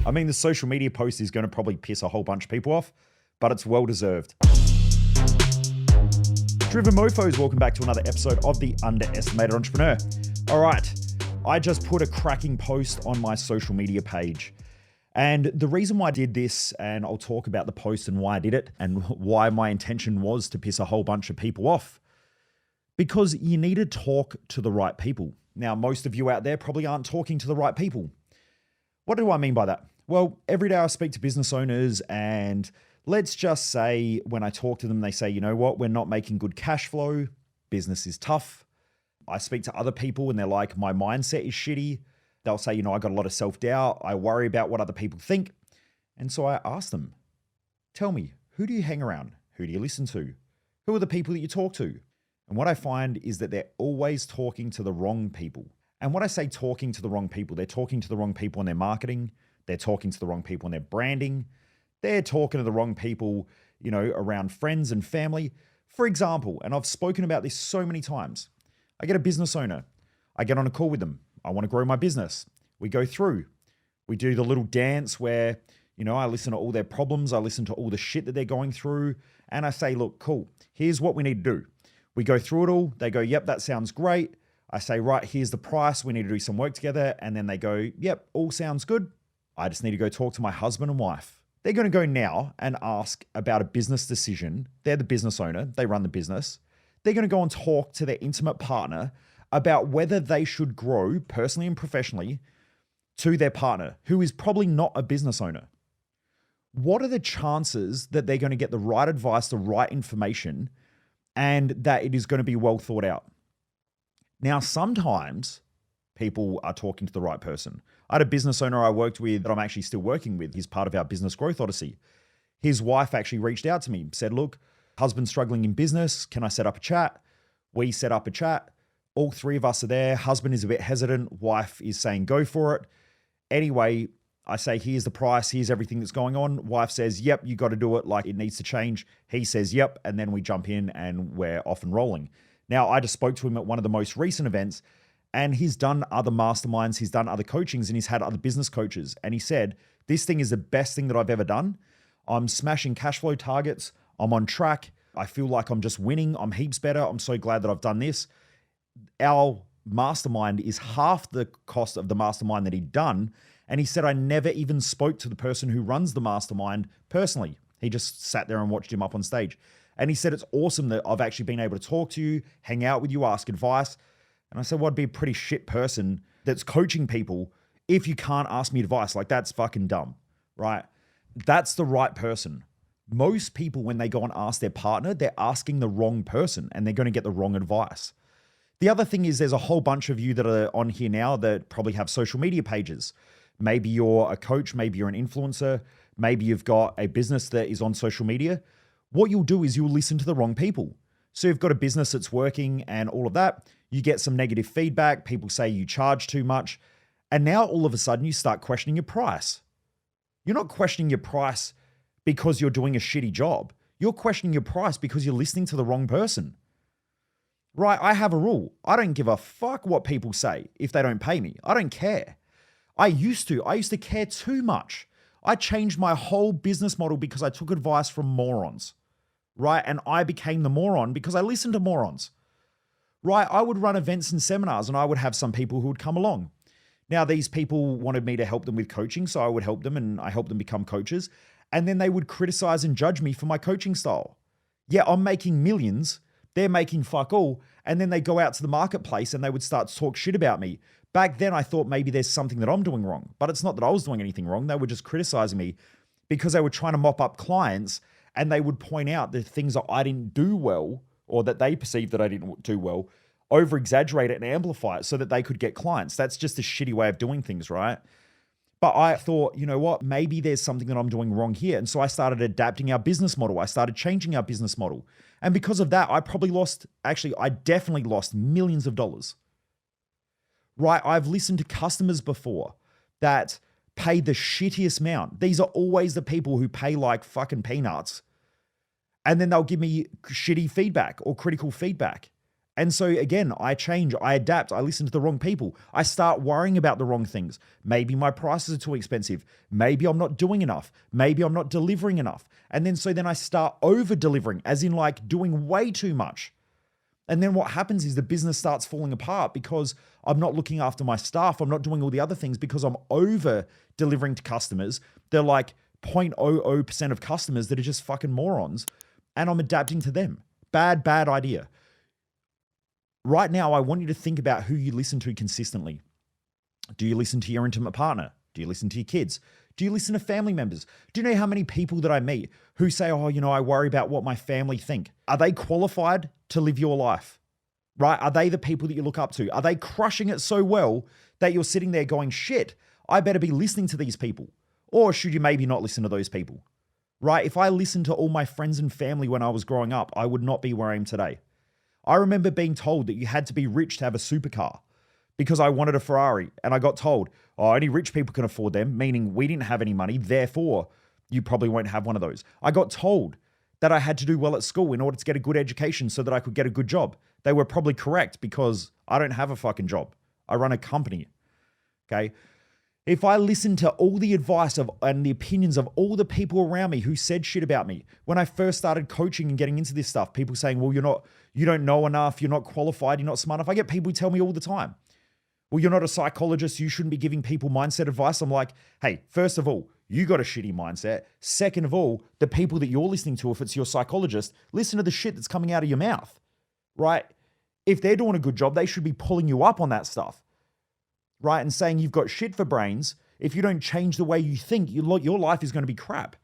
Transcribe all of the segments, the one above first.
I mean, the social media post is going to probably piss a whole bunch of people off, but it's well deserved. Driven Mofos, welcome back to another episode of The Underestimated Entrepreneur. All right, I just put a cracking post on my social media page. And the reason why I did this, and I'll talk about the post and why I did it and why my intention was to piss a whole bunch of people off, because you need to talk to the right people. Now, most of you out there probably aren't talking to the right people. What do I mean by that? Well, every day I speak to business owners, and let's just say when I talk to them, they say, you know what, we're not making good cash flow. Business is tough. I speak to other people and they're like, my mindset is shitty. They'll say, you know, I got a lot of self-doubt. I worry about what other people think. And so I ask them, tell me, who do you hang around? Who do you listen to? Who are the people that you talk to? And what I find is that they're always talking to the wrong people. And when I say talking to the wrong people, they're talking to the wrong people in their marketing. They're talking to the wrong people in their branding. They're talking to the wrong people, you know, around friends and family. For example, and I've spoken about this so many times, I get a business owner. I get on a call with them. I want to grow my business. We go through. We do the little dance where, you know, I listen to all their problems. I listen to all the shit that they're going through. And I say, look, cool. Here's what we need to do. We go through it all. They go, yep, that sounds great. I say, right, here's the price. We need to do some work together. And then they go, yep, all sounds good. I just need to go talk to my husband and wife. They're going to go now and ask about a business decision. They're the business owner. They run the business. They're going to go and talk to their intimate partner about whether they should grow personally and professionally to their partner, who is probably not a business owner. What are the chances that they're going to get the right advice, the right information, and that it is going to be well thought out? Now, sometimes people are talking to the right person. I had a business owner I worked with that I'm actually still working with. He's part of our business growth odyssey. His wife actually reached out to me, said, look, husband's struggling in business. Can I set up a chat? We set up a chat. All three of us are there. Husband is a bit hesitant. Wife is saying, go for it. Anyway, I say, here's the price. Here's everything that's going on. Wife says, yep, you got to do it. Like, it needs to change. He says, yep. And then we jump in and we're off and rolling. Now, I just spoke to him at one of the most recent events, and he's done other masterminds. He's done other coachings, and he's had other business coaches. And he said, this thing is the best thing that I've ever done. I'm smashing cash flow targets. I'm on track. I feel like I'm just winning. I'm heaps better. I'm so glad that I've done this. Our mastermind is half the cost of the mastermind that he'd done. And he said, I never even spoke to the person who runs the mastermind personally. He just sat there and watched him up on stage. And he said, it's awesome that I've actually been able to talk to you, hang out with you, ask advice. And I said, well, I'd be a pretty shit person that's coaching people if you can't ask me advice. Like, that's fucking dumb, right? That's the right person. Most people, when they go and ask their partner, they're asking the wrong person and they're going to get the wrong advice. The other thing is there's a whole bunch of you that are on here now that probably have social media pages. Maybe you're a coach, maybe you're an influencer, maybe you've got a business that is on social media. What you'll do is you'll listen to the wrong people. So you've got a business that's working and all of that. You get some negative feedback. People say you charge too much. And now all of a sudden you start questioning your price. You're not questioning your price because you're doing a shitty job. You're questioning your price because you're listening to the wrong person. Right, I have a rule. I don't give a fuck what people say if they don't pay me. I don't care. I used to care too much. I changed my whole business model because I took advice from morons, right? And I became the moron because I listened to morons, right? I would run events and seminars and I would have some people who would come along. Now, these people wanted me to help them with coaching, so I would help them and I helped them become coaches. And then they would criticize and judge me for my coaching style. Yeah, I'm making millions. They're making fuck all. And then they go out to the marketplace and they would start to talk shit about me. Back then, I thought maybe there's something that I'm doing wrong, but it's not that I was doing anything wrong. They were just criticizing me because they were trying to mop up clients, and they would point out the things that I didn't do well or that they perceived that I didn't do well, over exaggerate it and amplify it so that they could get clients. That's just a shitty way of doing things, right? But I thought, you know what, maybe there's something that I'm doing wrong here. And so I started adapting our business model. I started changing our business model. And because of that, I definitely lost millions of dollars. Right? I've listened to customers before that pay the shittiest amount. These are always the people who pay like fucking peanuts. And then they'll give me shitty feedback or critical feedback. And so again, I change, I adapt, I listen to the wrong people. I start worrying about the wrong things. Maybe my prices are too expensive. Maybe I'm not doing enough. Maybe I'm not delivering enough. And then I start over delivering, as in like doing way too much. And then what happens is the business starts falling apart because I'm not looking after my staff. I'm not doing all the other things because I'm over delivering to customers. They're like 0.00% of customers that are just fucking morons. And I'm adapting to them. Bad idea. Right now, I want you to think about who you listen to consistently. Do you listen to your intimate partner? Do you listen to your kids? Do you listen to family members? Do you know how many people that I meet who say, oh, I worry about what my family think? Are they qualified to live your life? Right? Are they the people that you look up to? Are they crushing it so well that you're sitting there going, shit, I better be listening to these people? Or should you maybe not listen to those people? Right? If I listened to all my friends and family when I was growing up, I would not be where I am today. I remember being told that you had to be rich to have a supercar because I wanted a Ferrari. And I got told, oh, only rich people can afford them, meaning we didn't have any money. Therefore, you probably won't have one of those. I got told that I had to do well at school in order to get a good education so that I could get a good job. They were probably correct because I don't have a fucking job. I run a company. Okay. If I listened to all the advice and the opinions of all the people around me who said shit about me, when I first started coaching and getting into this stuff, people saying, well, you don't know enough, you're not qualified, you're not smart enough. I get people who tell me all the time, well, you're not a psychologist, you shouldn't be giving people mindset advice. I'm like, hey, first of all, you got a shitty mindset. Second of all, the people that you're listening to, if it's your psychologist, listen to the shit that's coming out of your mouth, right? If they're doing a good job, they should be pulling you up on that stuff. Right? And saying you've got shit for brains. If you don't change the way you think, your life is going to be crap,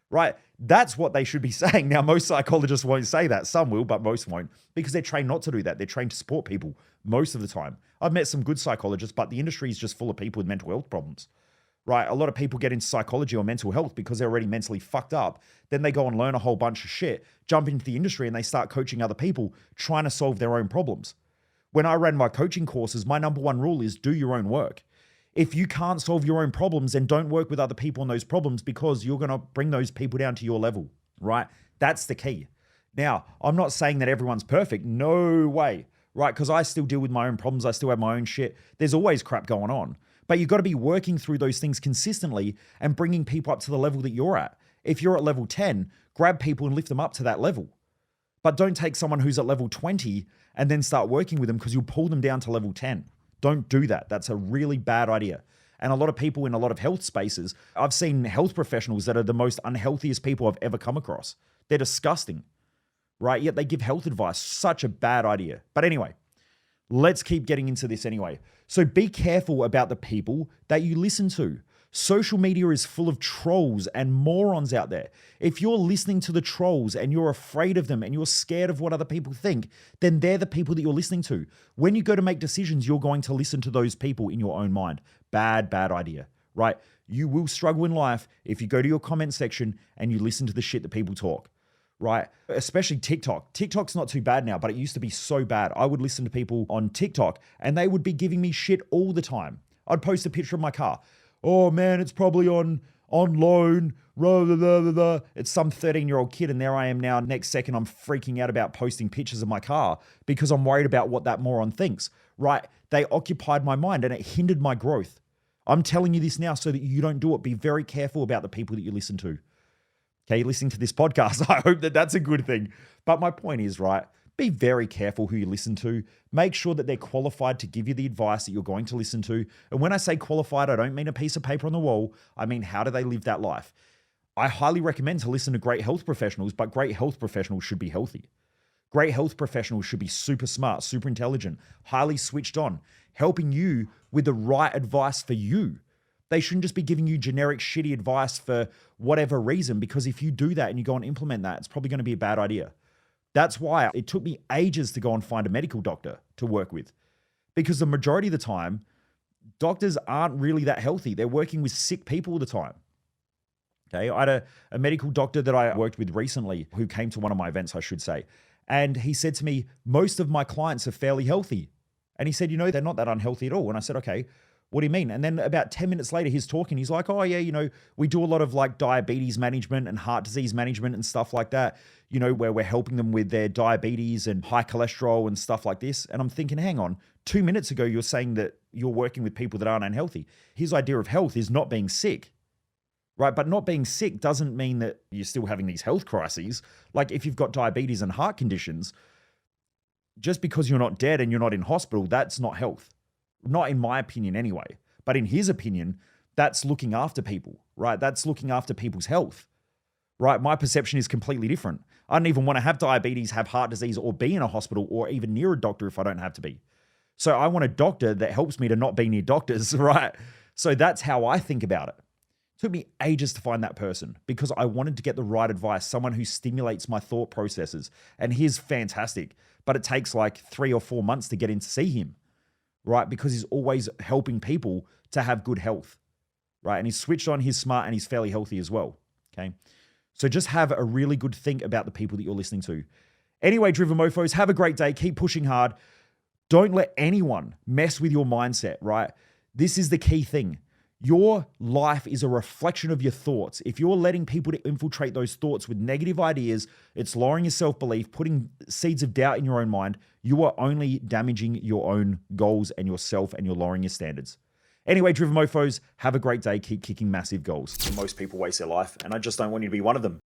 right? That's what they should be saying. Now, most psychologists won't say that. Some will, but most won't because they're trained not to do that. They're trained to support people most of the time. I've met some good psychologists, but the industry is just full of people with mental health problems, right? A lot of people get into psychology or mental health because they're already mentally fucked up. Then they go and learn a whole bunch of shit, jump into the industry, and they start coaching other people trying to solve their own problems. When I ran my coaching courses, my number one rule is do your own work. If you can't solve your own problems, then don't work with other people on those problems because you're going to bring those people down to your level, right? That's the key. Now, I'm not saying that everyone's perfect. No way, right? Because I still deal with my own problems. I still have my own shit. There's always crap going on. But you've got to be working through those things consistently and bringing people up to the level that you're at. If you're at level 10, grab people and lift them up to that level. But don't take someone who's at level 20 and then start working with them because you'll pull them down to level 10. Don't do that. That's a really bad idea. And a lot of people in a lot of health spaces, I've seen health professionals that are the most unhealthiest people I've ever come across. They're disgusting, right? Yet they give health advice. Such a bad idea. But anyway, let's keep getting into this anyway. So be careful about the people that you listen to. Social media is full of trolls and morons out there. If you're listening to the trolls and you're afraid of them and you're scared of what other people think, then they're the people that you're listening to. When you go to make decisions, you're going to listen to those people in your own mind. Bad idea, right? You will struggle in life if you go to your comment section and you listen to the shit that people talk, right? Especially TikTok. TikTok's not too bad now, but it used to be so bad. I would listen to people on TikTok and they would be giving me shit all the time. I'd post a picture of my car. Oh man, it's probably on loan, blah, blah, blah, blah, blah. It's some 13-year-old kid and there I am now. Next second, I'm freaking out about posting pictures of my car because I'm worried about what that moron thinks, right? They occupied my mind and it hindered my growth. I'm telling you this now so that you don't do it. Be very careful about the people that you listen to. Okay, you're listening to this podcast. I hope that that's a good thing. But my point is, right, be very careful who you listen to. Make sure that they're qualified to give you the advice that you're going to listen to. And when I say qualified, I don't mean a piece of paper on the wall. I mean, how do they live that life? I highly recommend to listen to great health professionals, but great health professionals should be healthy. Great health professionals should be super smart, super intelligent, highly switched on, helping you with the right advice for you. They shouldn't just be giving you generic shitty advice for whatever reason, because if you do that and you go and implement that, it's probably going to be a bad idea. That's why it took me ages to go and find a medical doctor to work with, because the majority of the time, doctors aren't really that healthy. They're working with sick people all the time. Okay, I had a medical doctor that I worked with recently who came to one of my events, I should say. And he said to me, most of my clients are fairly healthy. And he said, they're not that unhealthy at all. And I said, okay, What do you mean? And then about 10 minutes later, he's talking. He's like, oh, yeah, we do a lot of like diabetes management and heart disease management and stuff like that, where we're helping them with their diabetes and high cholesterol and stuff like this. And I'm thinking, hang on, 2 minutes ago, you're saying that you're working with people that aren't unhealthy. His idea of health is not being sick, right? But not being sick doesn't mean that you're still having these health crises. Like if you've got diabetes and heart conditions, just because you're not dead and you're not in hospital, that's not health. Not in my opinion anyway, but in his opinion, that's looking after people, right? That's looking after people's health, right? My perception is completely different. I don't even want to have diabetes, have heart disease, or be in a hospital or even near a doctor if I don't have to be. So I want a doctor that helps me to not be near doctors, right? So that's how I think about it. It took me ages to find that person because I wanted to get the right advice, someone who stimulates my thought processes. And he's fantastic, but it takes like 3 or 4 months to get in to see him, right? Because he's always helping people to have good health, right? And he's switched on, he's smart, and he's fairly healthy as well, okay? So just have a really good think about the people that you're listening to. Anyway, Driven Mofos, have a great day. Keep pushing hard. Don't let anyone mess with your mindset, right? This is the key thing. Your life is a reflection of your thoughts. If you're letting people to infiltrate those thoughts with negative ideas, it's lowering your self-belief, putting seeds of doubt in your own mind. You are only damaging your own goals and yourself, and you're lowering your standards. Anyway, Driven Mofos, have a great day. Keep kicking massive goals. Most people waste their life, and I just don't want you to be one of them.